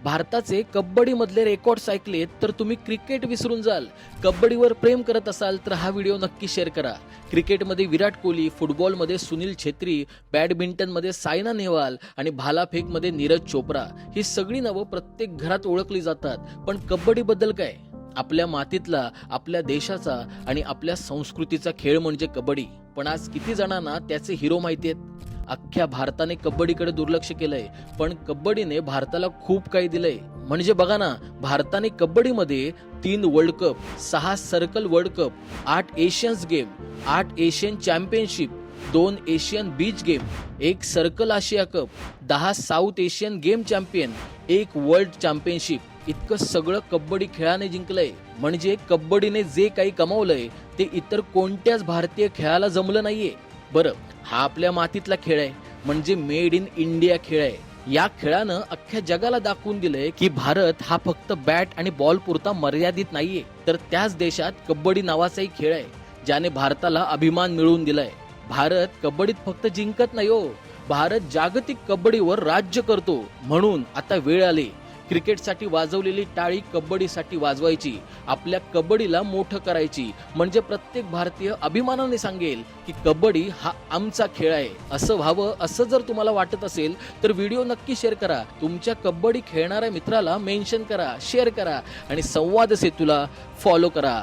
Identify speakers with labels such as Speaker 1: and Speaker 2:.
Speaker 1: भारताचे कबड्डी मधले रेकॉर्ड्स ऐकलेत तर तुम्ही क्रिकेट विसरून जाल. कबड्डीवर प्रेम करत असाल तर हा व्हिडिओ नक्की शेअर करा. क्रिकेटमध्ये विराट कोहली, फुटबॉलमध्ये सुनील छेत्री, बॅडमिंटनमध्ये सायना नेहवाल आणि भालाफेकमध्ये नीरज चोप्रा ही सगळी नावं प्रत्येक घरात ओळखली जातात. पण कबड्डीबद्दल काय? आपल्या मातीतला, आपल्या देशाचा आणि आपल्या संस्कृतीचा खेळ म्हणजे कबड्डी. पण आज किती जणांना त्याचे हिरो माहिती आहेत? अख्ख्या भारताने कबड्डीकडे दुर्लक्ष केलंय, पण कबड्डीने भारताला खूप काही दिलंय. म्हणजे बघा ना, भारताने कबड्डीमध्ये 3 world cup, 6 circle world cup, 8 Asians game, 8 Asian championship, 2 Asian beach game, 1 circle Asia cup, 10 south Asian game champion, 1 world championship इतकं सगळं कबड्डी खेळाने जिंकलंय. म्हणजे कबड्डीने जे काही कमावलंय ते इतर कोणत्याच भारतीय खेळाला जमलं नाहीये. बरं, हा आपल्या मातीतला खेळ आहे, म्हणजे मेड इन इंडिया खेळ आहे. या खेळानं अख्ख्या जगाला दाखवून दिलंय की भारत हा फक्त बॅट आणि बॉल पुरता मर्यादित नाहीये, तर त्याच देशात कबड्डी नावाचाही खेळ आहे ज्याने भारताला अभिमान मिळवून दिलाय. भारत कबड्डीत फक्त जिंकत नाही हो, भारत जागतिक कबड्डीवर राज्य करतो. म्हणून आता वेळ आली क्रिकेटसाठी वाजवलेली टाळी कबड्डीसाठी वाजवायची, आपल्या कबड्डीला मोठं करायची. म्हणजे प्रत्येक भारतीय अभिमानाने सांगेल की कबड्डी हा आमचा खेळ आहे. असं व्हावं असं जर तुम्हाला वाटत असेल तर व्हिडिओ नक्की शेअर करा. तुमच्या कबड्डी खेळणाऱ्या मित्राला मेन्शन करा, शेअर करा आणि संवाद सेतूला फॉलो करा.